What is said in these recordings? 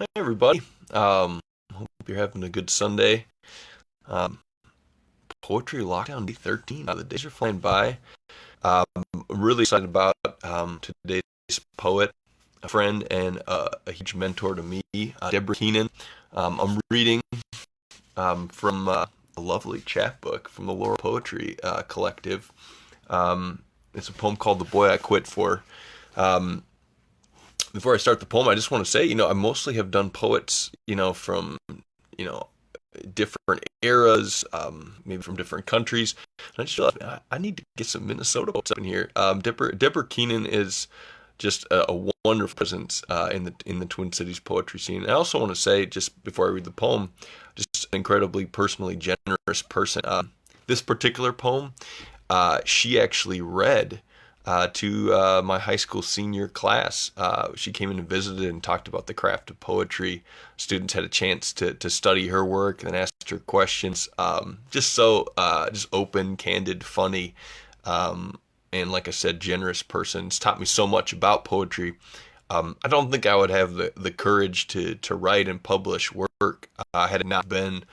Hey everybody. Hope you're having a good Sunday. Um, Poetry Lockdown Day 13. The days are flying by. Um, really excited about today's poet, a friend and a huge mentor to me, Deborah Keenan. I'm reading from a lovely chapbook from the Laurel Poetry Collective. It's a poem called "The Boy I Quit For." Um, Before I start the poem, I just want to say, I mostly have done poets, from, you know, different eras, maybe from different countries. And I just realized, I need to get some Minnesota poets up in here. Deborah Keenan is just a wonderful presence in the Twin Cities poetry scene. And I also want to say, just before I read the poem, just an incredibly personally generous person. This particular poem, she actually read to my high school senior class. She came in and visited and talked about the craft of poetry. Students had a chance to study her work and asked her questions. Just open, candid, funny, and like I said, generous person. It's taught me so much about poetry. I don't think I would have the courage to write and publish work had it not been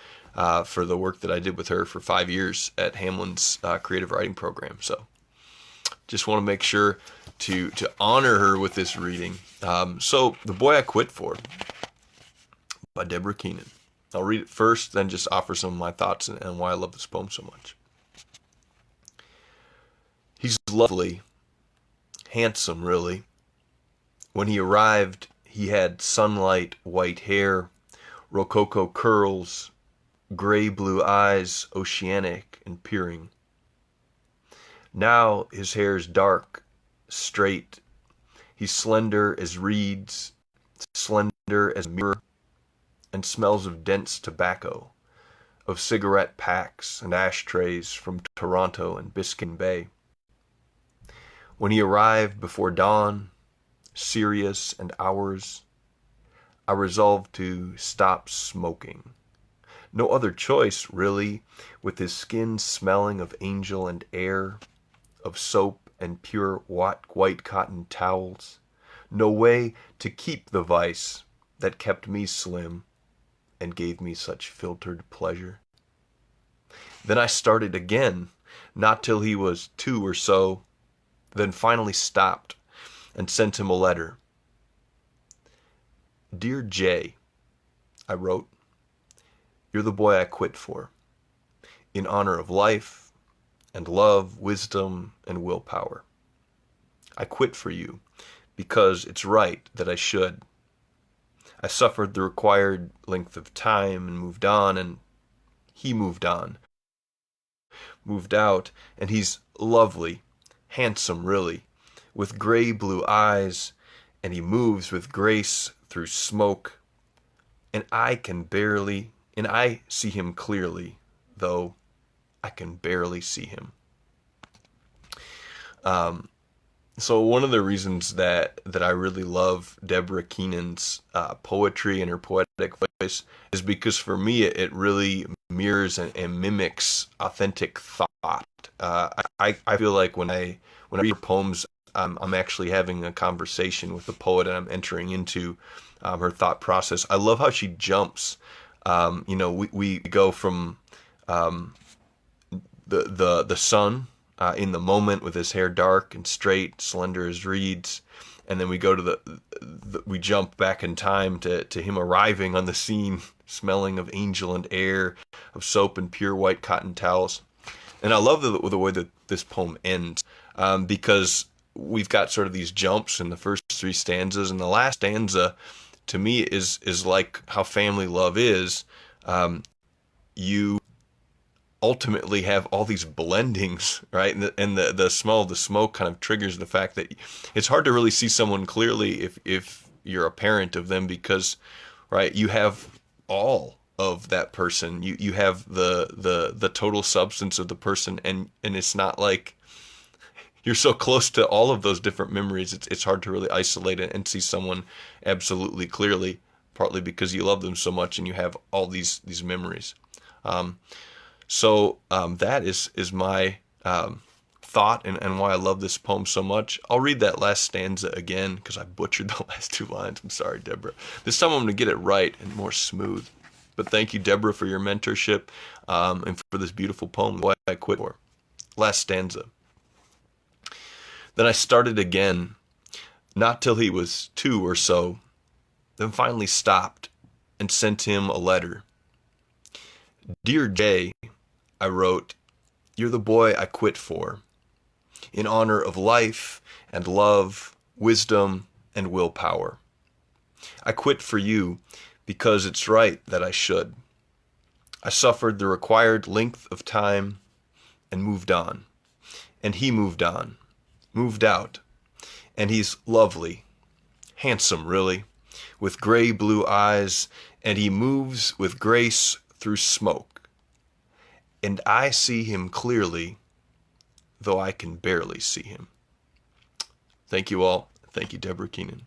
for the work that I did with her for 5 years at Hamlin's creative writing program. So just want to make sure to honor her with this reading. So, The Boy I Quit For by Deborah Keenan. I'll read it first, then just offer some of my thoughts and why I love this poem so much. He's lovely, handsome, really. When he arrived, he had sunlight white hair, rococo curls, gray blue eyes, oceanic and peering. Now his hair is dark, straight. He's slender as reeds, slender as a mirror, and smells of dense tobacco, of cigarette packs and ashtrays from Toronto and Biscayne Bay. When he arrived before dawn, serious and ours, I resolved to stop smoking. No other choice, really, with his skin smelling of angel and air, of soap and pure white cotton towels. No way to keep the vice that kept me slim and gave me such filtered pleasure. Then I started again, not till he was 2 or so, then finally stopped and sent him a letter. Dear Jay, I wrote, you're the boy I quit for, in honor of life and love, wisdom, and willpower. I quit for you because it's right that I should. I suffered the required length of time and moved on, and he moved on, moved out, and he's lovely, handsome really, with gray blue eyes, and he moves with grace through smoke, and I see him clearly, though I can barely see him. So one of the reasons that I really love Deborah Keenan's poetry and her poetic voice is because for me it really mirrors and mimics authentic thought. I feel like when I read her poems, I'm actually having a conversation with the poet and I'm entering into her thought process. I love how she jumps. We go from the sun in the moment with his hair dark and straight, slender as reeds, and then we go to we jump back in time to him arriving on the scene, smelling of angel and air, of soap and pure white cotton towels. And I love the way that this poem ends, because we've got sort of these jumps in the first 3 stanzas, and the last stanza to me is like how family love is. You ultimately have all these blendings, right? And the smell of the smoke kind of triggers the fact that it's hard to really see someone clearly if you're a parent of them, because, right, you have all of that person. You have the total substance of the person, and it's not like you're so close to all of those different memories. It's hard to really isolate it and see someone absolutely clearly, partly because you love them so much and you have all these memories. So that is my thought and why I love this poem so much. I'll read that last stanza again because I butchered the last two lines. I'm sorry, Deborah. This time I'm going to get it right and more smooth. But thank you, Deborah, for your mentorship and for this beautiful poem, Why I Quit For. Last stanza. Then I started again, not till he was 2 or so, then finally stopped and sent him a letter. Dear Jay, I wrote, you're the boy I quit for, in honor of life and love, wisdom and willpower. I quit for you because it's right that I should. I suffered the required length of time and moved on. And he moved on, moved out. And he's lovely, handsome really, with gray blue eyes, and he moves with grace through smoke. And I see him clearly, though I can barely see him. Thank you all. Thank you, Deborah Keenan.